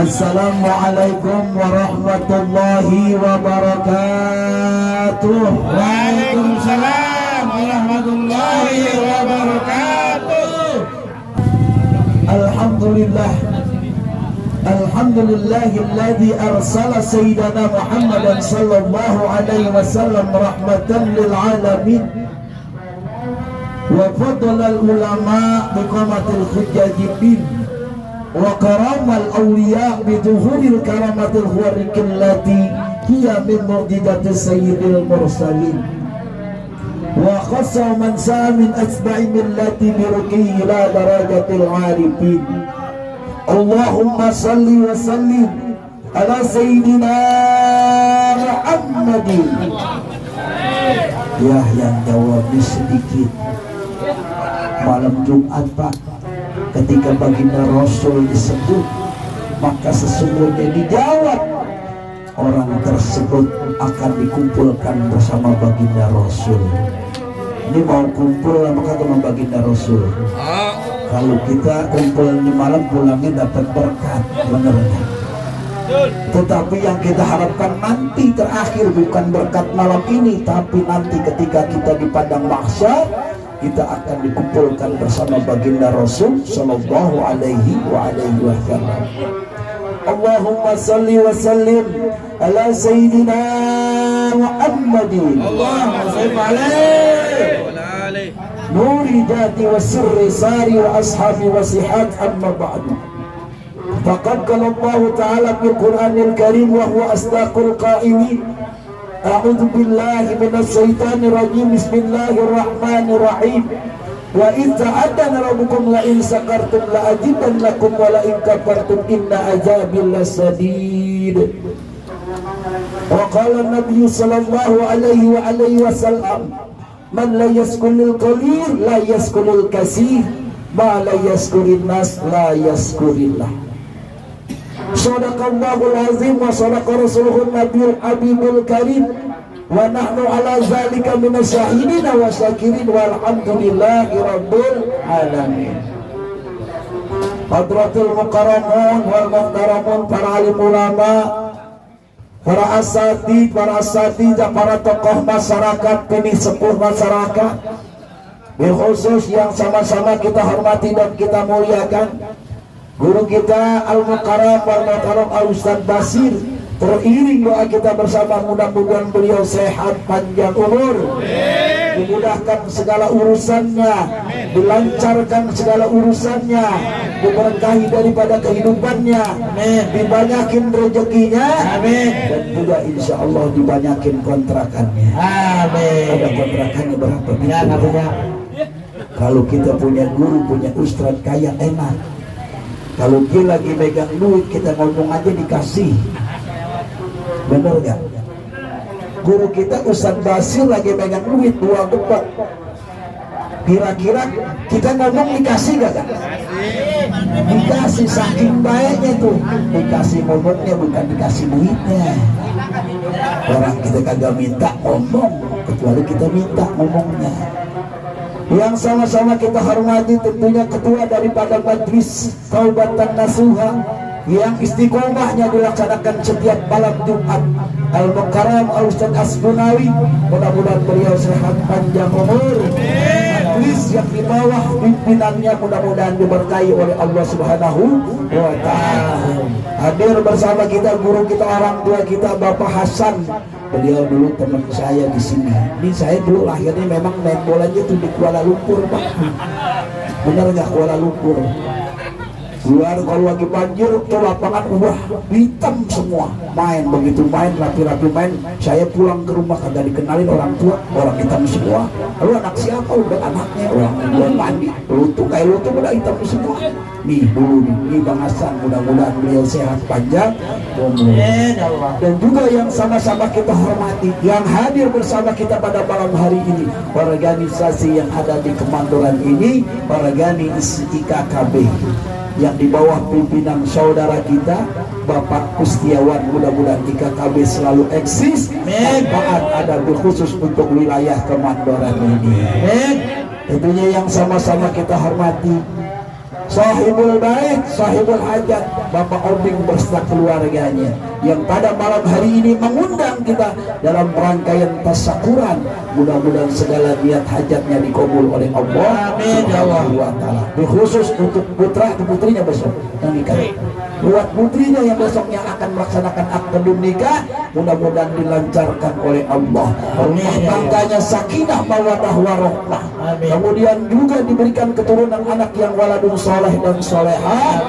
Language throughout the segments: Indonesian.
Assalamualaikum warahmatullahi wabarakatuh. Waalaikumsalam warahmatullahi wabarakatuh. Alhamdulillah. Alhamdulillahilladzi arsala sayyidana Muhammadan sallallahu alaihi wasallam rahmatan lil alamin. Wa faddala al ulama biqamatil hujjajin wa karamal awliya biduhuril karamatil huwarikil lati hiya min mu'jizatis sayyidil mursalin wa khassa man sa'a min asba'i millati biruqi ila darajatil arifin. Allahumma salli wa sallim ala sayyidina Muhammadin. Ya, yang jawab sedikit. Malam Jumat Pak, ketika baginda Rasul disebut, maka sesungguhnya dijawab orang tersebut akan dikumpulkan bersama baginda Rasul. Ini mau kumpul maka sama baginda Rasul. Kalau kita kumpul di malam pulangnya dapat berkat, benernya. Tetapi yang kita harapkan nanti terakhir bukan berkat malam ini, tapi nanti ketika kita di padang mahsyar, kita akan dikumpulkan bersama baginda Rasul sallallahu alaihi wasallam. Allahumma salli wa sallim ala sayyidina Muhammadin. Allahumma salli alaihi nuri jati wa sirri sari wa ashabi wa sihat amma ba'du. Faqad qala Allah ta'ala fil Qur'anil Karim wa huwa asdaqul qa'ilin. A'udzu billahi minasy syaithanir rajim. Bismillahirrahmanirrahim. Wa idz ta'adana rabbukum la in sakartum la azidannakum wa la in kafartum inna azabi lasadid. Wa qala an-nabiy sallallahu alaihi wasallam, man la yaskuril qalil la yaskuril katsir, ma la yaskurin nas la yaskurillah. Shadaqallahul azim wa shadaqa rasuluhun nabiyul habibul karim wa nahnu ala zalika minasyahidin wa syakirin walhamdulillahi rabbil alamin. Hadratul mukarramun wal muhtaramun, para alim ulama, para asatid, para tokoh masyarakat, penih sepuh masyarakat, khusus yang sama-sama kita hormati dan kita muliakan, guru kita Al-Mukarram wal Muhtaram Al-Ustaz Basir. Teriring doa kita bersama, mudah-mudahan beliau sehat panjang umur, dimudahkan segala urusannya, dilancarkan segala urusannya, diberkahi daripada kehidupannya, dibanyakin rezekinya, dan juga insya Allah dibanyakin kontrakannya. Ada kontrakannya berapa? Kalau kita punya guru, punya ustaz kaya enak. Kalau dia lagi megang duit, kita ngomong aja dikasih. Bener gak? Guru kita Ustaz Basir lagi megang duit 2 gebak, kira-kira kita ngomong dikasih gak? Dikasih, saking baiknya tuh. Dikasih ngomongnya, bukan dikasih duitnya. Orang kita kagak minta ngomong, kecuali kita minta ngomongnya. Yang sama-sama kita hormati tentunya ketua daripada Majelis Taubatan Nasuha yang istiqomahnya dilaksanakan setiap malam Jumat, Al-Mukarram Al-Ustaz Asbunawi. Mudah-mudahan beliau sehat panjang umur. Majelis yang di bawah pimpinannya mudah-mudahan diberkahi oleh Allah Subhanahu wa ta'ala. Hadir bersama kita guru kita, orang tua kita, Bapak Hasan. Beliau dulu teman saya di sini. Ini saya dulu lahirnya memang main bolanya tuh di Kuala Lumpur, Pak. Benar nggak Kuala Lumpur? Luar kalau lagi banjir tuh lapangan ubah hitam semua. Main begitu, main rapi-rapi main. Saya pulang ke rumah kagak dikenalin orang tua, orang hitam semua. Lalu anak siapa? Udah anaknya orang belum mandi, lutung kayak lutung udah hitam semua. Nih dulu nih Bang Hasan, mudah-mudahan beliau sehat panjang umur. Dan juga yang sama-sama kita hormati, yang hadir bersama kita pada malam hari ini, organisasi yang ada di Kemandoran ini, organisasi IKKB yang di bawah pimpinan saudara kita Bapak Kustiawan. Mudah-mudahan IKKB selalu eksis, manfaat ada khusus untuk wilayah Kemandoran ini. Tentunya yang sama-sama kita hormati sahibul bait, sahibul hajat, Bapak Obing beserta keluarganya yang pada malam hari ini mengundang kita dalam rangkaian tasyakuran. Mudah-mudahan segala niat hajatnya dikabul oleh Allah Subhanahu wa taala. Khusus untuk putra atau putrinya besok yang nikah. Buat putrinya yang besoknya akan melaksanakan akad nikah, mudah-mudahan dilancarkan oleh Allah. Rumah tangganya sakinah mawaddah warahmah. Kemudian juga diberikan keturunan anak yang waladun soleh dan solehah.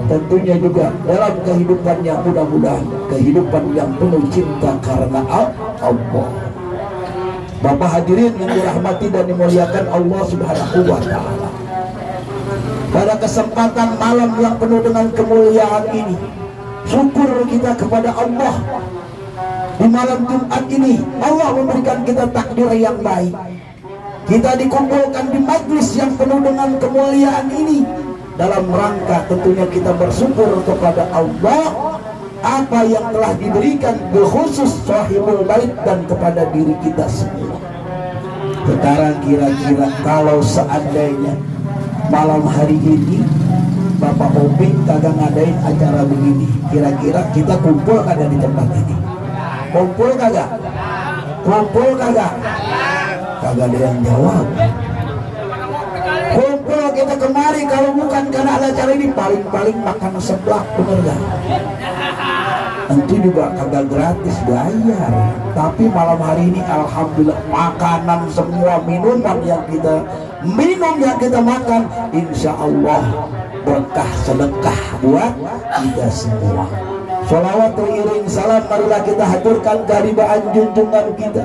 Tentunya juga dalam kehidupannya mudah-mudahan kehidupan yang penuh cinta karena Allah. Bapak hadirin yang dirahmati dan dimuliakan Allah Subhanahu wa taala. Pada kesempatan malam yang penuh dengan kemuliaan ini, syukur kita kepada Allah. Di malam Jumat ini Allah memberikan kita takdir yang baik. Kita dikumpulkan di majlis yang penuh dengan kemuliaan ini dalam rangka tentunya kita bersyukur kepada Allah apa yang telah diberikan khusus sahibul bait dan kepada diri kita semua. Sekarang kira-kira kalau seandainya malam hari ini Bapak Obing kagak ngadain acara begini, kira-kira kita kumpul kagak di tempat ini? Kumpul kagak? Kumpul kagak? Kagak ada yang jawab. Kumpul kita kemari kalau bukan karena ada acara ini, paling-paling makan seblak, bener gak? Tentu juga kagak gratis, bayar. Tapi malam hari ini alhamdulillah makanan semua, minuman yang kita minum, yang kita makan, insya Allah berkah sedekah buat kita semua. Sholawat teriring salam marilah kita haturkan kehadiran junjungan kita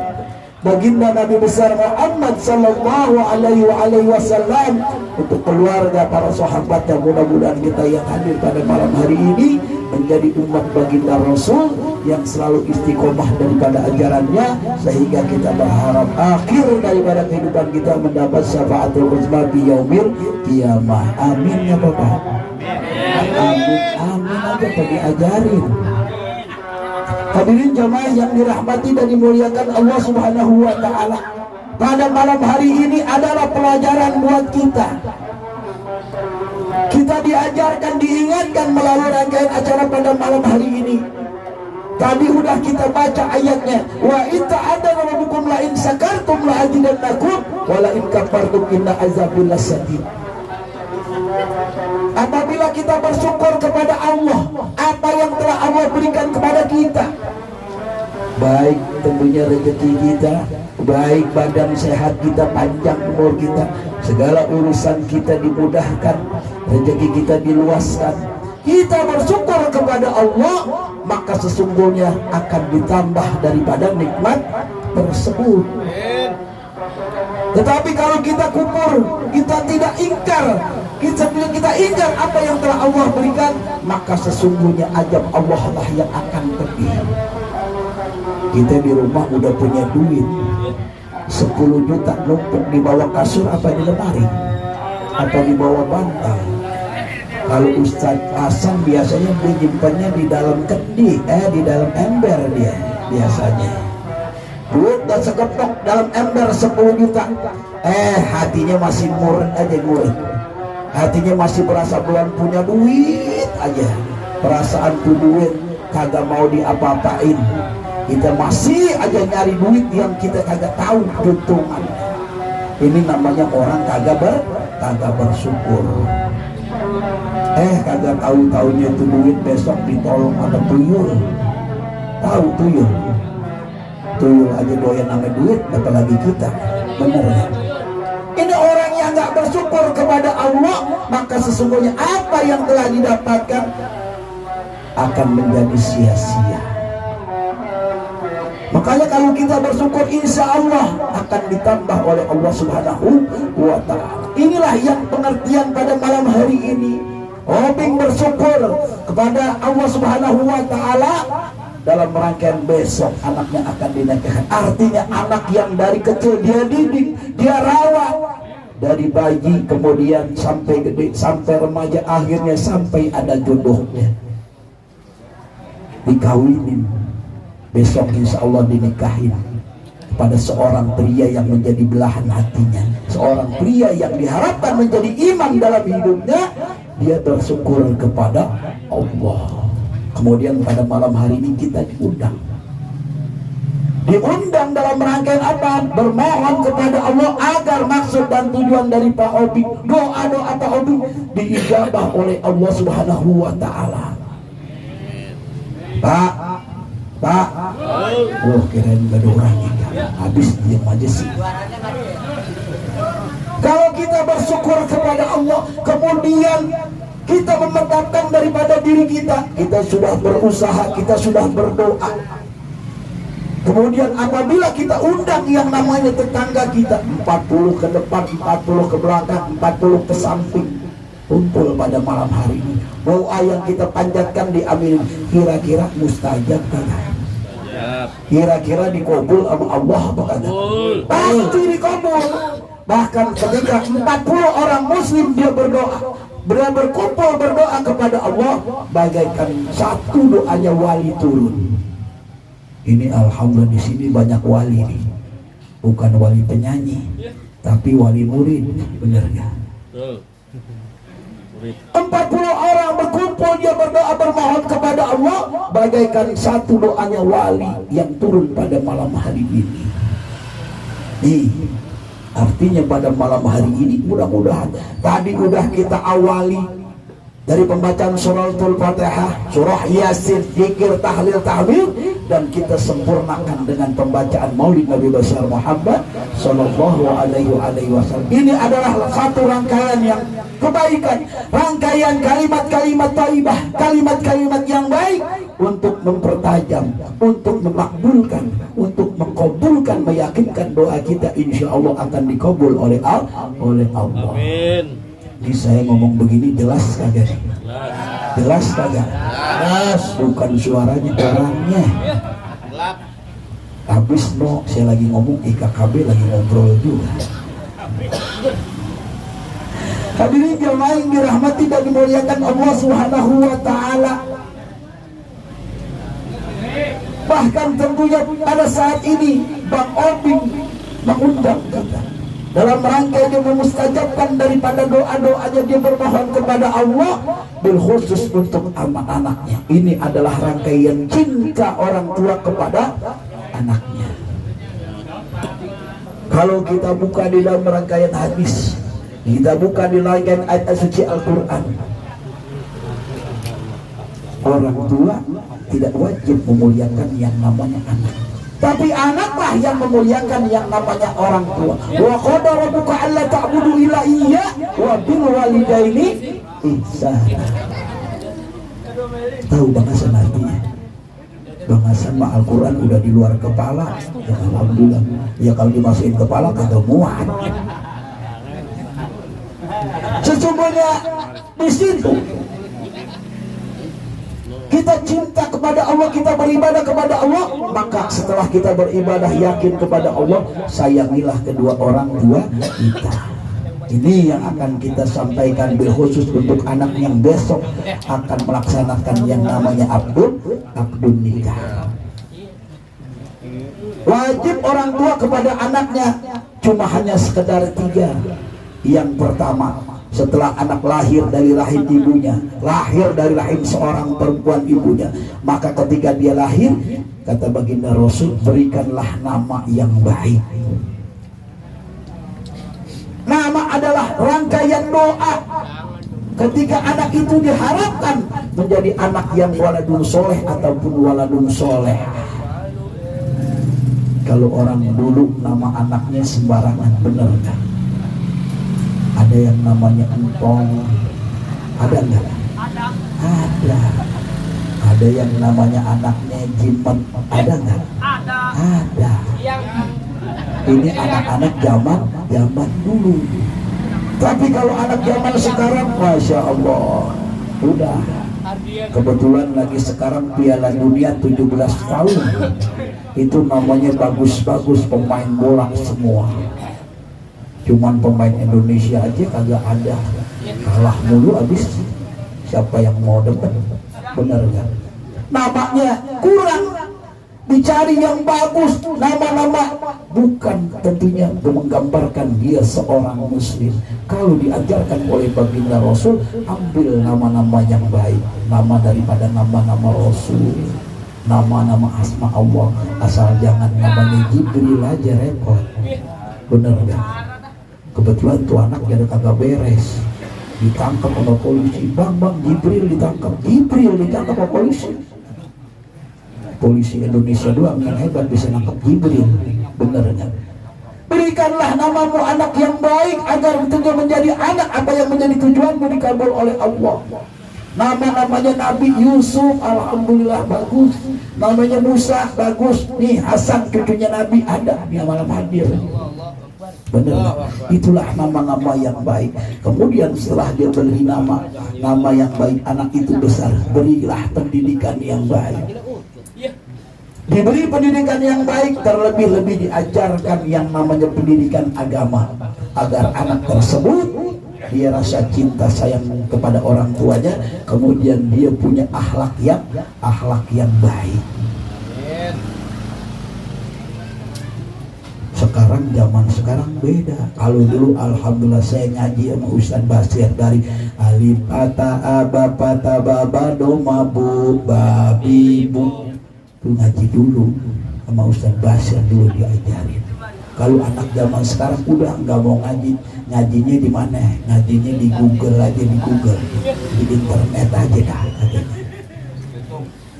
baginda Nabi besar Muhammad sallallahu alaihi wasallam, untuk keluarga, para sahabat, dan mudah-mudahan kita yang hadir pada malam hari ini menjadi umat baginda Rasul yang selalu istiqomah daripada ajarannya, sehingga kita berharap akhir daripada kehidupan kita mendapat syafaatul uzma di yaumil qiyamah. Amin ya Bapak. Amin, amin aja Pak diajarin. Hadirin jamaah yang dirahmati dan dimuliakan Allah Subhanahu wa taala, pada malam hari ini adalah pelajaran buat kita. Kita diajarkan, diingatkan melalui rangkaian acara pada malam hari ini. Tadi udah kita baca ayatnya, wa ita'adana rabbukum la in sakartum la azidannakum wa la in kafartum inna azabi lasadid. Apabila kita bersyukur kepada Allah apa yang telah Allah berikan kepada kita, baik tentunya rezeki kita, baik badan sehat kita, panjang umur kita, segala urusan kita dimudahkan, rezeki kita diluaskan, kita bersyukur kepada Allah, maka sesungguhnya akan ditambah daripada nikmat tersebut. Tetapi kalau kita kufur, kita tidak ingkar, kita ingkar apa yang telah Allah berikan, maka sesungguhnya azab Allah lah yang akan pergi. Kita di rumah udah punya duit 10 juta numpuk di bawah kasur apa di lemari atau di bawah bantal. Kalau Ustadz Hasan biasanya dia nyimpannya di dalam kendi, di dalam ember dia biasanya. Duit dan seketok dalam ember 10 juta. Hatinya masih murni aja gue. Hatinya masih berasa belum punya duit aja. Perasaan tuh duit kagak mau diapa-apain. Kita masih aja nyari duit yang kita kagak tahu keuntungan. Ini namanya orang kagak bersyukur. Kagak tahu-taunya itu duit besok ditolong ada tuyul. Tahu tuyul? Tuyul aja doyan sama duit, apalagi kita. Bener ya? Ini orang yang nggak bersyukur kepada Allah, maka sesungguhnya apa yang telah didapatkan akan menjadi sia-sia. Makanya kalau kita bersyukur, insya Allah akan ditambah oleh Allah Subhanahu wa ta'ala. Inilah yang pengertian pada malam hari ini. Obing bersyukur kepada Allah Subhanahu wa ta'ala dalam rangkaian besok anaknya akan dinikahkan. Artinya anak yang dari kecil dia didik, dia rawat, dari bayi kemudian sampai gede, sampai remaja, akhirnya sampai ada jodohnya, dikawinin, besok insya Allah dinikahin pada seorang pria yang menjadi belahan hatinya, seorang pria yang diharapkan menjadi imam dalam hidupnya, dia bersyukur kepada Allah. Kemudian pada malam hari ini kita diundang dalam rangkaian apa? Bermohon kepada Allah agar maksud dan tujuan dari Pak Obi, doa-doa Pak Obi diijabah oleh Allah Subhanahu wa Ta'ala. Pak, kirain gak ada orang ini. Habis diam aja sih. Kalau kita bersyukur kepada Allah, kemudian kita memantapkan daripada diri kita sudah berusaha, kita sudah berdoa. Kemudian apabila kita undang yang namanya tetangga kita, 40 ke depan, 40 ke belakang, 40 ke samping, kumpul pada malam hari ini. Doa yang kita panjatkan diaminin, kira-kira mustajab tidak? Kira-kira dikabul sama Allah apa kagak? Pasti dikabul. Bahkan ketika 40 orang muslim dia berdoa, berkumpul berdoa kepada Allah, bagaikan satu doanya wali turun. Ini alhamdulillah di sini banyak wali nih, bukan wali penyanyi, tapi wali murid, bener gak? 40 orang berkumpul dia berdoa bermohon kepada Allah, bagaikan satu doanya wali yang turun pada malam hari ini. Artinya pada malam hari ini mudah-mudahan tadi udah kita awali dari pembacaan surah Al-Fatihah, surah Yasin, zikir, tahlil, tahmid, dan kita sempurnakan dengan pembacaan Maulid Nabi besar Muhammad sallallahu alaihi wasallam. Ini adalah satu rangkaian yang kebaikan, rangkaian kalimat-kalimat thayyibah, kalimat-kalimat yang baik untuk mempertajam, untuk memakbulkan, untuk mengkabulkan, meyakinkan doa kita insya Allah akan dikabul oleh Allah. Amin. Jadi saya ngomong begini jelas kagak? Jelas kagak? Jelas, bukan suaranya, orangnya. Habis no, saya lagi ngomong IKKB lagi ngobrol juga. Hadirin jemaah yang dirahmati dan dimuliakan Allah Subhanahu wa Ta'ala. Bahkan tentunya pada saat ini Bang Obing mengundang kita dalam rangka dia memustajabkan daripada doa-doanya, dia bermohon kepada Allah bil khusus untuk anak-anaknya. Ini adalah rangkaian cinta orang tua kepada anaknya. Kalau kita buka di dalam rangkaian hadis, kita buka di rangkaian ayat suci Al-Quran, orang tua tidak wajib memuliakan yang namanya anak, tapi anaklah yang memuliakan yang namanya orang tua. Wa qadara rabbuka alla ta'budu illa iyya wa bil walidaini ihsana. Tahu bahasan artinya? Bahasan mah Al-Quran udah di luar kepala. Ya alhamdulillah. Ya kalau dimasukin kepala kagak muat. Sesungguhnya di situ kita cinta kepada Allah, kita beribadah kepada Allah, maka setelah kita beribadah yakin kepada Allah, sayangilah kedua orang tua kita. Ini yang akan kita sampaikan bil khusus untuk anak yang besok akan melaksanakan yang namanya akdun nikah. Wajib orang tua kepada anaknya cuma hanya sekedar 3. Yang pertama, setelah anak lahir dari rahim ibunya, lahir dari rahim seorang perempuan ibunya, maka ketika dia lahir, kata baginda Rasul, berikanlah nama yang baik. Nama adalah rangkaian doa. Ketika anak itu diharapkan menjadi anak yang waladun soleh ataupun waladun soleh. Kalau orang dulu nama anaknya sembarangan, bener kan? Ada yang namanya Entong, ada enggak? Ada. Ada yang namanya anaknya Jimat, ada enggak? Ada. Ini anak-anak zaman dulu. Tapi kalau anak zaman sekarang, masya Allah, udah. Kebetulan lagi sekarang Piala Dunia 17 tahun. Itu namanya bagus-bagus pemain bola semua. Cuman pemain Indonesia aja kagak ada, kalah mulu abis. Siapa yang mau depan? Bener gak? Namanya kurang. Di dicari yang bagus, nama-nama bukan tentunya menggambarkan dia seorang muslim. Kalau diajarkan oleh baginda Rasul, ambil nama-nama yang baik, nama daripada nama-nama Rasul, nama-nama asma Allah, asal jangan namanya Jibril aja repot. Bener kan? Kebetulan tuh anak jadi kagak beres, ditangkap sama polisi. Bang Jibril ditangkap sama polisi. Polisi Indonesia doang yang hebat bisa nangkap Jibril. Bener kan? Berikanlah namamu anak yang baik agar tentunya menjadi anak apa yang menjadi tujuanmu dikabul oleh Allah. Nama-namanya Nabi Yusuf, alhamdulillah bagus. Namanya Musa, bagus. Nih Hasan cucunya Nabi ada, dia malam hadir. Benar, itulah nama-nama yang baik. Kemudian setelah dia beri nama yang baik, anak itu besar, berilah pendidikan yang baik. Diberi pendidikan yang baik, terlebih-lebih diajarkan yang namanya pendidikan agama, agar anak tersebut dia rasa cinta sayang kepada orang tuanya, kemudian dia punya akhlak yang baik. Sekarang zaman sekarang beda. Kalau dulu alhamdulillah saya ngaji sama Ustaz Basir dari alif ata aba pata baba doma bu babi bu. Itu ngaji dulu sama Ustaz Basir dulu diajarin. Kalau anak zaman sekarang udah nggak mau ngaji, ngajinya di mana? Ngajinya di Google aja, di Google, di internet aja dah katanya.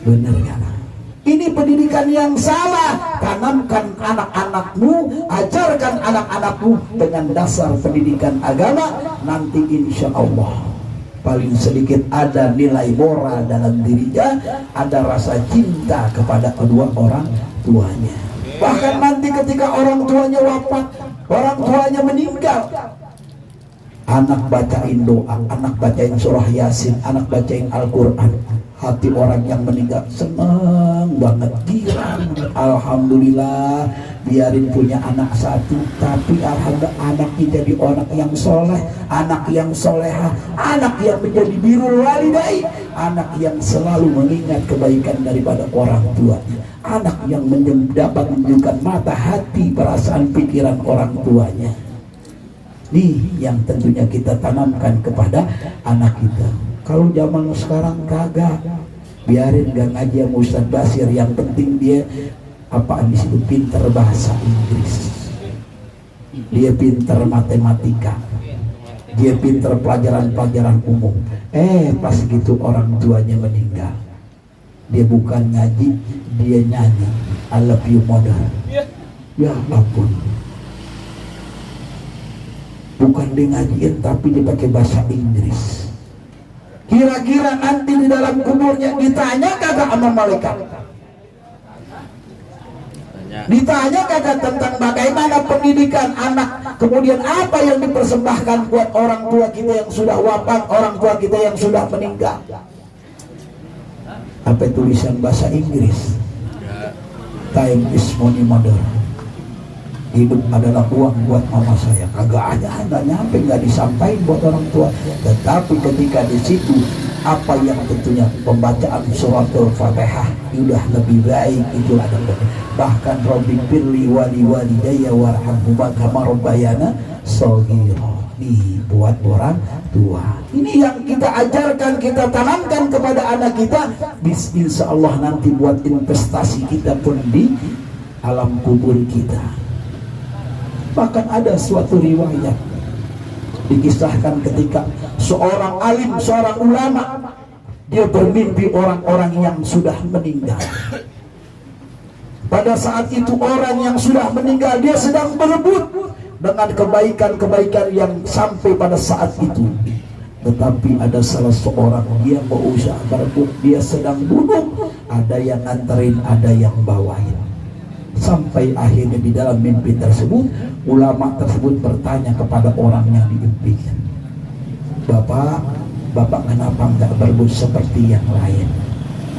Bener kan? Ini pendidikan yang salah. Tanamkan anak-anakmu, ajarkan anak-anakmu dengan dasar pendidikan agama. Nanti insya Allah paling sedikit ada nilai moral dalam dirinya, ada rasa cinta kepada kedua orang tuanya. Bahkan nanti ketika orang tuanya wafat, orang tuanya meninggal, anak bacain doa, anak bacain surah Yasin, anak bacain Al-Quran, hati orang yang meninggal senang banget, girang. Alhamdulillah, biarin punya anak satu, tapi alhamdulillah anaknya jadi anak yang soleh, anak yang soleha, anak yang menjadi birrul walidai, anak yang selalu mengingat kebaikan daripada orang tuanya, anak yang dapat menunjukkan mata hati perasaan pikiran orang tuanya. Nih yang tentunya kita tanamkan kepada anak kita. Kalau zaman sekarang kagak, biarin gak ngaji sama Ustaz Basir, yang penting dia apaan di situ, pinter bahasa Inggris, dia pinter matematika, dia pinter pelajaran-pelajaran umum. Pas gitu orang tuanya meninggal, dia bukan ngaji, dia nyanyi I love you mother. Ya ampun, bukan dia ngajiin tapi dia pakai bahasa Inggris. Kira-kira nanti di dalam kuburnya ditanya kagak sama malaikat? Ditanya kagak tentang bagaimana pendidikan anak, kemudian apa yang dipersembahkan buat orang tua kita yang sudah wafat, orang tua kita yang sudah meninggal? Apa tulisan bahasa Inggris? Time is money mother. Hidup adalah uang buat mama saya. Kagak ada, nggak nyampe, nggak disampaikan buat orang tua. Tetapi ketika di situ apa yang tentunya pembacaan suratul Fatihah sudah lebih baik, itulah ada. Bahkan Rabbi firli wali walidayya warhamhuma kama rabbayana shaghira. Buat orang tua. Ini yang kita ajarkan, kita tanamkan kepada anak kita. Insya Allah nanti buat investasi kita pun di alam kubur kita. Bahkan ada suatu riwayat dikisahkan ketika seorang alim, seorang ulama, dia bermimpi orang-orang yang sudah meninggal. Pada saat itu orang yang sudah meninggal dia sedang berebut dengan kebaikan-kebaikan yang sampai pada saat itu. Tetapi ada salah seorang dia berusaha berebut, dia sedang bunuh, ada yang nganterin, ada yang bawain. Sampai akhirnya di dalam mimpi tersebut, ulama tersebut bertanya kepada orang yang diimpikan, Bapak kenapa nggak berebut seperti yang lain?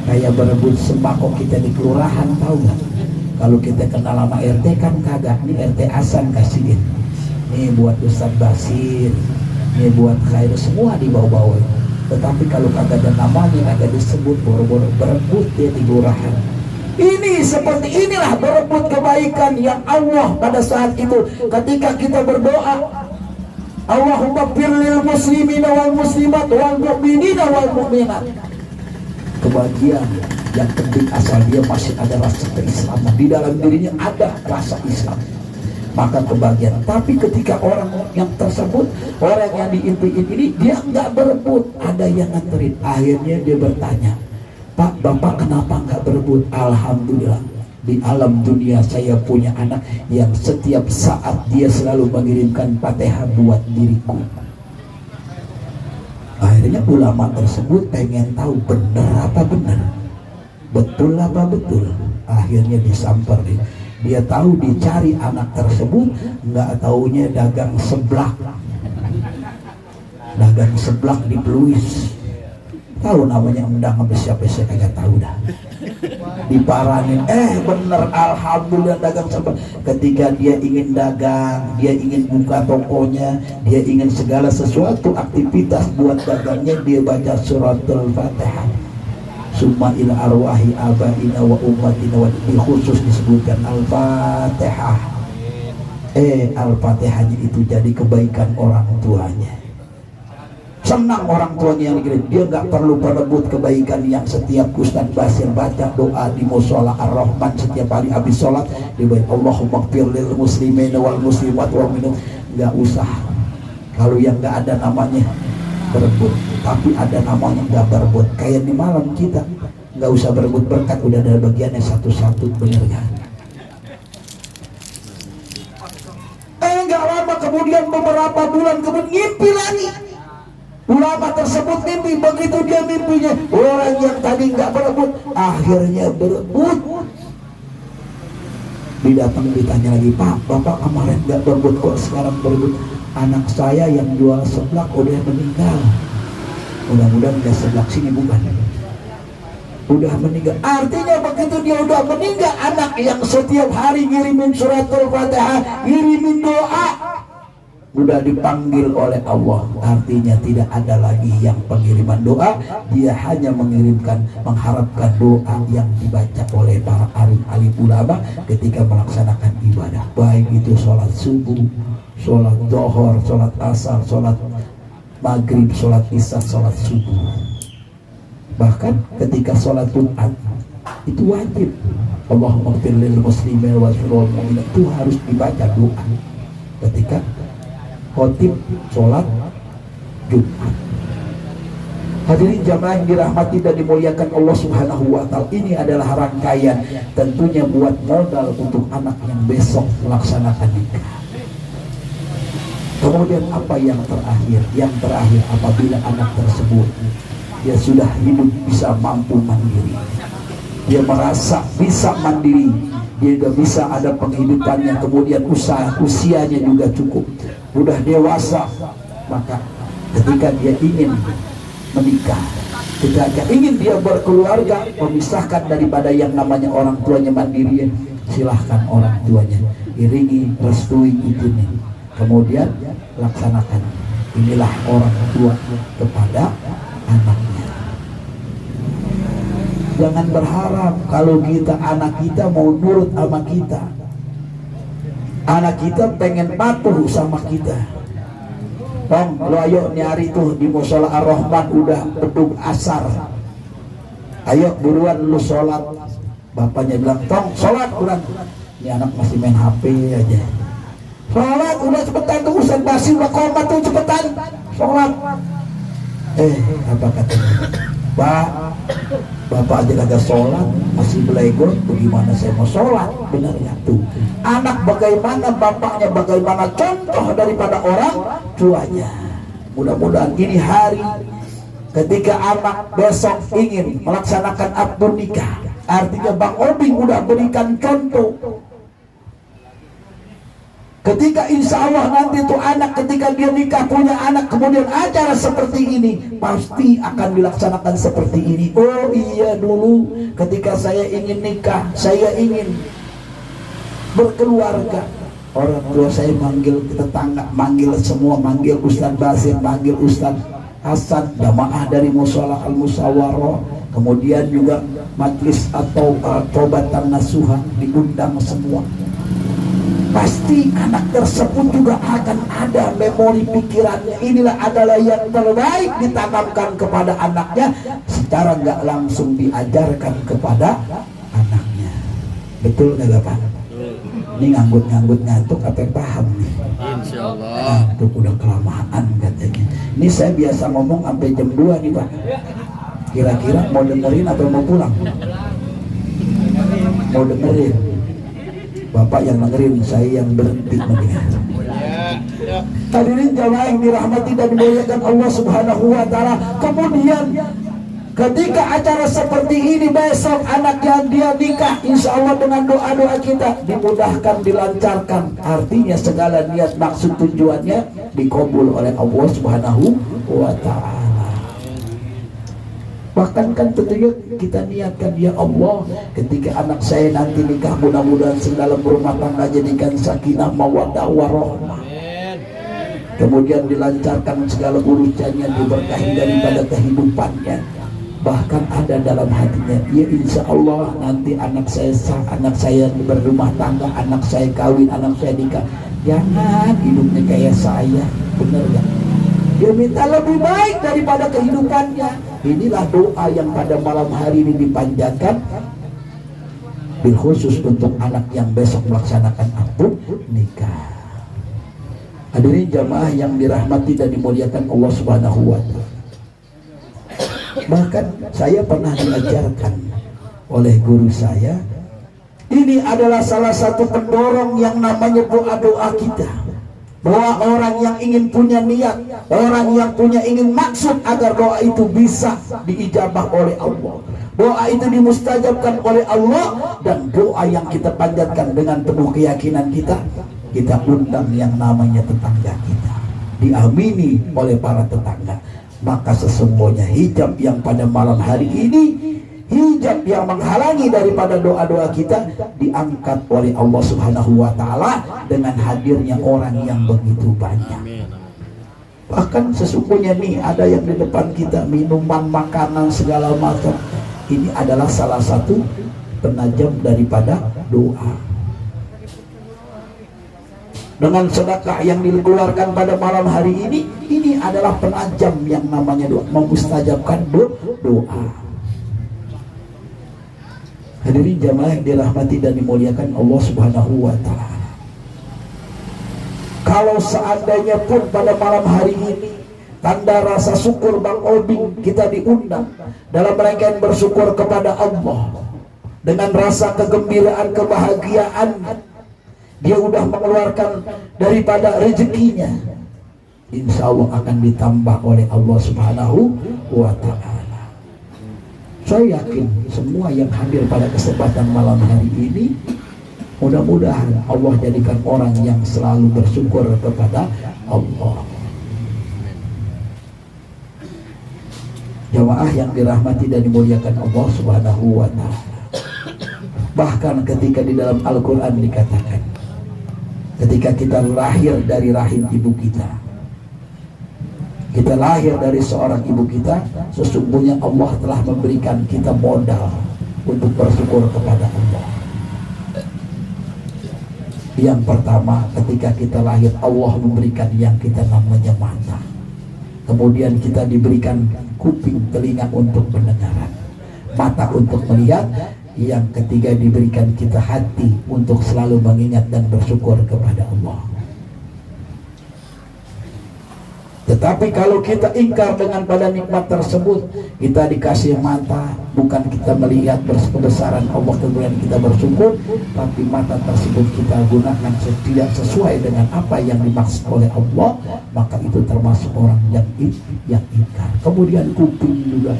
Kayak berebut sembako kita di kelurahan, tahu nggak? Kalau kita kenal sama RT kan kagak, nih RT Hasan kasihin, nih buat Ustaz Basir, nih buat Khair, semua dibawa-bawa. Tetapi kalau kagak ada namanya, kagak disebut, boro-boro berebut dia di kelurahan. Ini seperti inilah berebut kebaikan yang Allah pada saat itu ketika kita berdoa, Allahumma firlil muslimina wal muslimat wal mu'minina wal mu'minat. Kebahagiaan yang penting asal dia masih ada rasa keislaman di dalam dirinya, ada rasa Islam, maka kebahagiaan. Tapi ketika orang yang tersebut, orang yang diimpiin ini, dia nggak berebut, ada yang nganterin. Akhirnya dia bertanya, Pak, Bapak kenapa nggak berebut? Alhamdulillah, di alam dunia saya punya anak yang setiap saat dia selalu mengirimkan Fatihah buat diriku. Akhirnya ulama tersebut pengen tahu benar apa benar, betul apa betul. Akhirnya disamperin. Dia tahu dicari anak tersebut, nggak taunya dagang seblak. Dagang seblak di Pluis. Tahu namanya undang habis siapa, saya kagak tahu dah. Diparanin, bener, alhamdulillah dagang seblak. Ketika dia ingin dagang, dia ingin buka tokonya, dia ingin segala sesuatu aktivitas buat dagangnya, dia baca suratul Fatihah. Summa ila arwahi abaina wa ummatina wa khusus disebutkan Al-Fatihah. Al-Fatihahnya itu jadi kebaikan orang tuanya. Senang orang tuanya yang dikirim. Dia nggak perlu berebut kebaikan yang setiap Ustaz Basir baca doa di musola Ar-Rahman setiap hari habis sholat. Dia baca Allahumma firlil muslimin wal muslimat wal mu'minat. Nggak usah. Kalau yang nggak ada namanya berebut, tapi ada namanya nggak berebut. Kayak di malam kita nggak usah berebut berkat, udah ada bagiannya satu-satu, bener kan? Nggak lama kemudian, beberapa bulan kemudian ngimpi lagi. Ulama tersebut mimpi, begitu dia mimpinya, orang yang tadi nggak berebut akhirnya berebut. Didatang ditanya lagi, Pak, Bapak kemarin nggak berebut kok sekarang berebut? Anak saya yang jual seblak udah meninggal. Mudah-mudahan nggak seblak sini, bukan? Udah meninggal. Artinya begitu dia udah meninggal, anak yang setiap hari ngirimin suratul Fatihah, ngirimin doa, udah dipanggil oleh Allah. Artinya tidak ada lagi yang pengiriman doa, dia hanya mengirimkan, mengharapkan doa yang dibaca oleh para alim ulama ketika melaksanakan ibadah, baik itu sholat subuh, sholat zuhur, sholat asar, sholat maghrib, sholat isya, sholat subuh. Bahkan ketika sholat Jumat itu wajib, Allahumma firlil muslimin wal mu'minat, itu harus dibaca doa ketika khotib sholat Jumat. Hadirin jamaah yang dirahmati dan dimuliakan Allah Subhanahu wa Ta'ala, ini adalah rangkaian tentunya buat modal untuk anak yang besok melaksanakan nikah. Kemudian apa yang terakhir? Yang terakhir, apabila anak tersebut dia sudah hidup bisa mampu mandiri, dia merasa bisa mandiri, dia juga bisa ada penghidupannya, kemudian usianya juga cukup, udah dewasa, maka ketika dia ingin menikah, ketika ingin dia berkeluarga, memisahkan daripada yang namanya orang tuanya mandiri, silahkan orang tuanya iringi, restui, izini, kemudian laksanakan. Inilah orang tua kepada anaknya. Jangan berharap kalau anak kita mau nurut sama kita, anak kita pengen patuh sama kita. Bang, lo ayo nyari tuh di musola Ar-Rahman udah bedug asar, ayo buruan lu sholat. Bapaknya bilang, Tong sholat buruan. Ini anak masih main HP aja. Sholat udah cepetan tuh, Ustaz Basir udah komat tuh, cepetan sholat. Apa katanya? Bapak aja kagak sholat, masih belegot, bagaimana saya mau sholat? Benar ya tuh. Anak bagaimana bapaknya, bagaimana contoh daripada orang tuanya. Mudah-mudahan ini hari ketika anak besok ingin melaksanakan akad nikah, artinya Bang Obing udah berikan contoh. Ketika insya Allah nanti tuh anak ketika dia nikah punya anak, kemudian acara seperti ini pasti akan dilaksanakan seperti ini. Oh iya, dulu ketika saya ingin nikah, saya ingin berkeluarga, orang tua saya manggil tetangga, manggil semua, manggil Ustaz Basir, manggil Ustaz Hasan, jamaah dari musola Al-Musyawarah, Kemudian juga majlis atau tobatan nasuha diundang semua. Pasti anak tersebut juga akan ada memori pikirannya. Inilah adalah yang terbaik ditanamkan kepada anaknya, secara nggak langsung diajarkan kepada anaknya. Betul nggak Pak? Ini nganggut-nganggut ngantuk apa yang paham nih? Insyaallah. Ngantuk udah kelamaan katanya. Ini saya biasa ngomong sampai jam 2 nih Pak. Kira-kira mau dengerin atau mau pulang? Mau dengerin. Bapak yang dengerin, saya yang berhenti mendengar. Hadirin jamaah yang dirahmati dan dimuliakan Allah Subhanahu wa taala. Kemudian ketika acara seperti ini besok anaknya dia nikah, insya Allah dengan doa-doa kita dimudahkan, dilancarkan. Artinya segala niat maksud tujuannya dikabul oleh Allah Subhanahu wa taala. Bahkan kan tentunya kita niatkan, ya Allah, ketika anak saya nanti nikah, mudah-mudahan dalam rumah tangga jadikan sakinah mawaddah warahmah. Kemudian dilancarkan segala urusannya, diberkahi daripada kehidupannya. Bahkan ada dalam hatinya, ya insya Allah nanti anak saya berumah tangga, anak saya kawin, anak saya nikah, jangan hidupnya kayak saya. Bener gak? Dia minta lebih baik daripada kehidupannya. Inilah doa yang pada malam hari ini dipanjatkan, bil khusus untuk anak yang besok melaksanakan akad nikah. Hadirin jamaah yang dirahmati dan dimuliakan Allah Subhanahu wa taala. Bahkan saya pernah diajarkan oleh guru saya, ini adalah salah satu pendorong yang namanya doa-doa kita. Bahwa orang yang ingin punya niat, orang yang punya ingin maksud agar doa itu bisa diijabah oleh Allah, doa itu dimustajabkan oleh Allah, dan doa yang kita panjatkan dengan penuh keyakinan kita undang yang namanya tetangga kita, diamini oleh para tetangga. Maka sesungguhnya hijab yang pada malam hari ini, hijab yang menghalangi daripada doa-doa kita, diangkat oleh Allah Subhanahu wa taala dengan hadirnya orang yang begitu banyak. Bahkan sesungguhnya nih ada yang di depan kita, minuman, makanan segala macam. Ini adalah salah satu penajam daripada doa. Dengan sedekah yang dikeluarkan pada malam hari ini adalah penajam yang namanya doa, memustajabkan doa. Hadirin jamaah yang dirahmati dan dimuliakan Allah Subhanahu wa taala. Kalau seandainya pun pada malam hari ini tanda rasa syukur Bang Obing kita diundang dalam rangkaian bersyukur kepada Allah dengan rasa kegembiraan, kebahagiaan, dia udah mengeluarkan daripada rezekinya, insya Allah akan ditambah oleh Allah Subhanahu wa ta'ala. Saya yakin semua yang hadir pada kesempatan malam hari ini, mudah-mudahan Allah jadikan orang yang selalu bersyukur kepada Allah. Jamaah yang dirahmati dan dimuliakan Allah Subhanahu wa ta'ala. Bahkan ketika di dalam Al-Quran dikatakan, ketika kita lahir dari rahim ibu kita, kita lahir dari seorang ibu kita, sesungguhnya Allah telah memberikan kita modal untuk bersyukur kepada Allah. Yang pertama, ketika kita lahir, Allah memberikan yang kita namanya mata. Kemudian kita diberikan kuping, telinga untuk pendengaran, mata untuk melihat. Yang ketiga, diberikan kita hati untuk selalu mengingat dan bersyukur kepada Allah. Tetapi kalau kita ingkar dengan pada nikmat tersebut, kita dikasih mata, bukan kita melihat kebesaran Allah kemudian kita bersyukur, tapi mata tersebut kita gunakan tidak sesuai dengan apa yang dimaksud oleh Allah, maka itu termasuk orang yang ingkar. Kemudian kuping juga.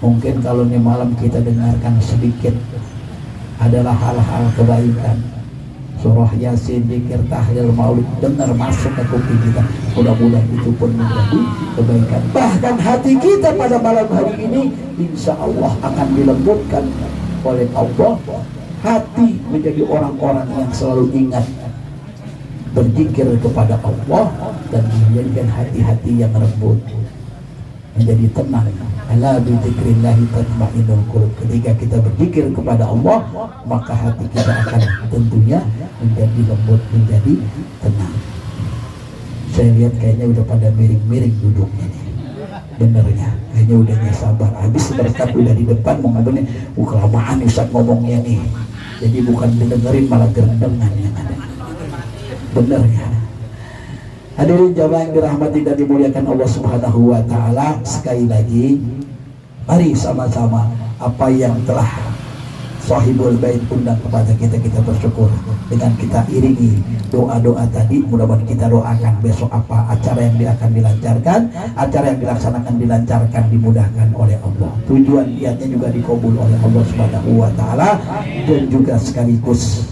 Mungkin kalau ini malam kita dengarkan sedikit adalah hal-hal kebaikan, surah Yasin, zikir, tahlil, maulid, dengar masuk ke kuping kita. Mudah-mudahan itu pun menjadi kebaikan. Bahkan hati kita pada malam hari ini insya Allah akan dilembutkan oleh Allah. Hati menjadi orang-orang yang selalu ingat berzikir kepada Allah dan menjadikan hati-hati yang lembut. menjadi tenang. Ala bi dzikrillahi tatma'innul qulub. Ketika kita berzikir kepada Allah, maka hati kita akan tentunya menjadi lembut, menjadi tenang. Saya lihat kayaknya udah pada miring-miring duduknya nih. Benernya, kayaknya udah gak sabar. Habis berkat udah di depan mau ngomongnya, kelamaan Ustaz ngomongnya nih. Jadi bukan didengerin malah gerendengan yang ada. Benernya. Hadirin jamaah yang dirahmati dan dimuliakan Allah Subhanahu wa taala, sekali lagi mari sama-sama apa yang telah Sahibul Bait undang kepada kita, kita bersyukur dengan kita iringi doa-doa tadi. Mudah-mudahan kita doakan besok apa acara yang akan dilancarkan, acara yang dilaksanakan dilancarkan, dimudahkan oleh Allah. Tujuan niatnya juga dikabul oleh Allah Subhanahu wa taala. Dan juga sekaligus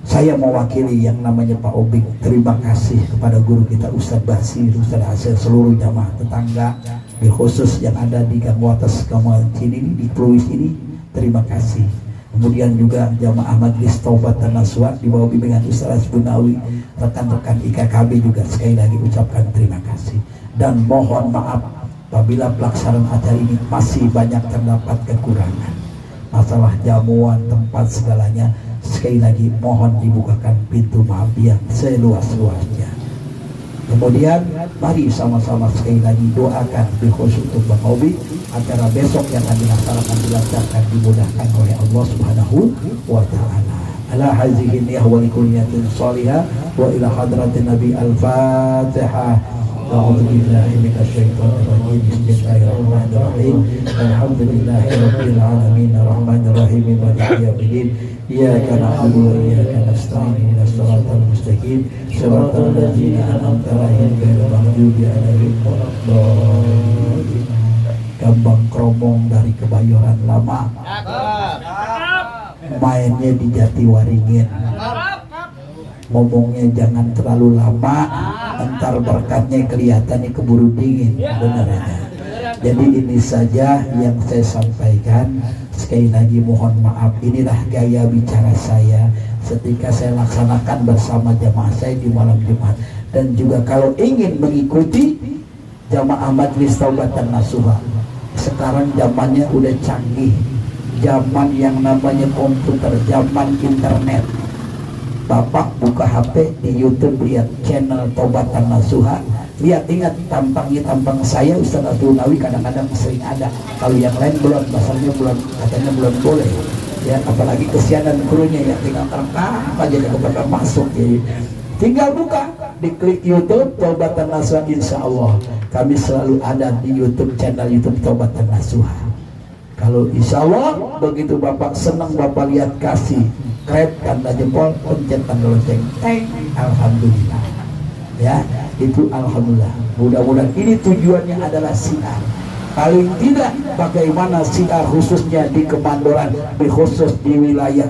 saya mewakili yang namanya Pak Obing, terima kasih kepada guru kita Ustadz Basir, Ustadz Hasil, seluruh jamaah tetangga, khusus yang ada di Gang Wates, Kamal Cini, di Pluis ini, terima kasih. Kemudian juga jamaah Majelis Taubat dan Nasuha di bawah bimbingan Ustadz Bunawi, rekan-rekan IKKB juga sekali lagi ucapkan terima kasih. Dan mohon maaf apabila pelaksanaan acara ini masih banyak terdapat kekurangan, masalah jamuan, tempat, segalanya. Sekali lagi mohon dibukakan pintu maaf yang seluas-luasnya. Kemudian mari sama-sama sekali lagi doakan khusus untuk Bang Obi, acara besok yang akan dilaksanakan dimudahkan oleh Allah Subhanahu wa taala. Ala hazihi niyyah wa likulliyatin shalihah wa ila hadratin Nabi al-Fatihah. A'udzu billahi minasyaitonir rajim. Bismillahirrahmanirrahim. Alhamdulillahirabbil alamin arrahmanir rahim maliki yaumiddin. Iyyaka na'budu wa iyyaka nasta'in ihdinas siratal mustaqim siratal ladzina an'amta 'alaihim ghairil maghdubi 'alaihim waladdallin. Gambang Kromong dari Kebayoran Lama, mainnya di Jatiwaringin, ngomongnya jangan terlalu lama, entar berkatnya kelihatannya keburu dingin. Benar ya. Jadi ini saja yang saya sampaikan. Sekali lagi mohon maaf, inilah gaya bicara saya ketika saya laksanakan bersama jamaah saya di malam Jumat. Dan juga kalau ingin mengikuti jamaah Majelis Taubat dan Nasuha, sekarang zamannya udah canggih, zaman yang namanya komputer, zaman internet. Bapak buka HP di YouTube, lihat channel Taubat dan Nasuha, lihat, ingat tampangnya tampang saya Ustaz Abdul Nawi kadang-kadang sering ada. Kalau yang lain belum, masalahnya belum, katanya belum boleh ya, apalagi kesianan krunya yang tinggal terekam aja kepada masuk ya. Tinggal buka, diklik YouTube Taubat dan Nasuha, insya Allah kami selalu ada di YouTube, channel YouTube Taubat dan Nasuha. Kalau insya Allah begitu Bapak senang, Bapak lihat kasih krep tanda jempol, pencet tanda lonceng, alhamdulillah ya, itu alhamdulillah. Mudah-mudahan ini tujuannya adalah siar, paling tidak bagaimana siar khususnya di Kemandoran, khusus di wilayah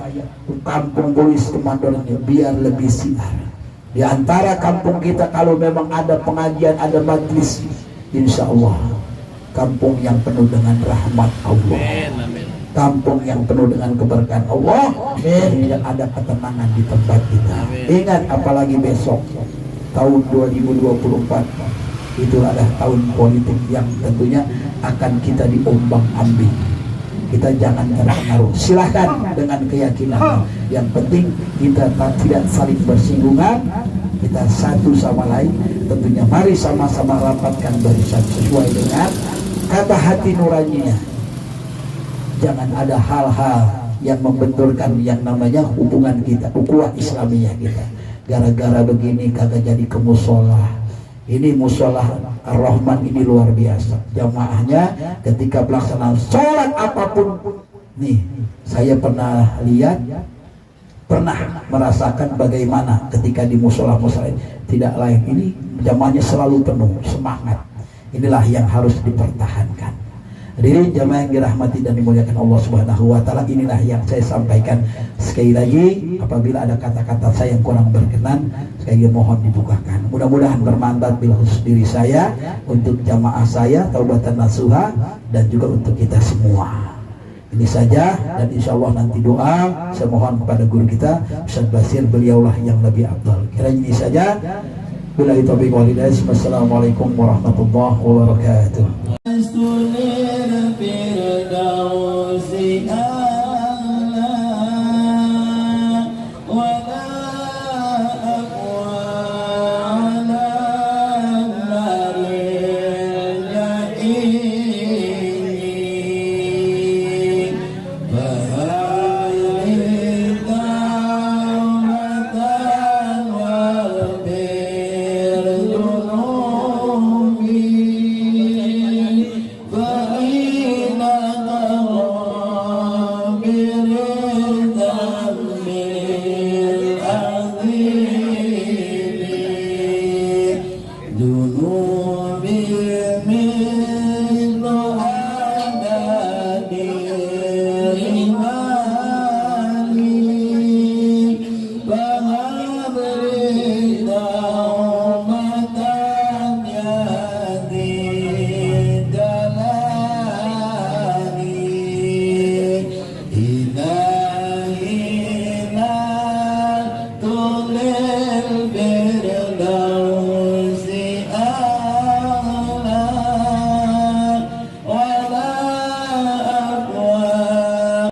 Kampung Bulis Kemandoran, biar lebih siar. Di antara kampung kita kalau memang ada pengajian, ada majlis, insya Allah kampung yang penuh dengan rahmat Allah, kampung yang penuh dengan keberkahan Allah, dan ada ketenangan di tempat kita. Ingat, apalagi besok tahun 2024 itu adalah tahun politik yang tentunya akan kita diombang-ambing. Kita jangan terpengaruh, silahkan dengan keyakinan. Yang penting kita tidak saling bersinggungan, kita satu sama lain. Tentunya mari sama-sama rapatkan barisan sesuai dengan kata hati nuraninya. Jangan ada hal-hal yang membenturkan yang namanya hubungan kita, ukhuwah Islamiyah kita. Gara-gara begini kagak jadi ke musola. Ini musola Ar-Rahman ini luar biasa. Jamaahnya ketika pelaksanaan sholat apapun, nih saya pernah lihat, pernah merasakan bagaimana ketika di musola-musola tidak lain. Ini jamaahnya selalu penuh semangat. Inilah yang harus dipertahankan. Hadirin jamaah yang dirahmati dan dimuliakan Allah Subhanahu wa taala, inilah yang saya sampaikan. Sekali lagi, apabila ada kata-kata saya yang kurang berkenan, sekali lagi mohon dibukakan. Mudah-mudahan bermanfaat bila khusus diri saya, untuk jamaah saya Taubat dan Nasuha, dan juga untuk kita semua. Ini saja, dan insya Allah nanti doa saya mohon kepada guru kita Ustaz Basir, beliaulah yang lebih afdal. Kira ini saja. Billahi taufiq wal hidayah. Wassalamualaikum warahmatullahi wabarakatuh. Swastiastu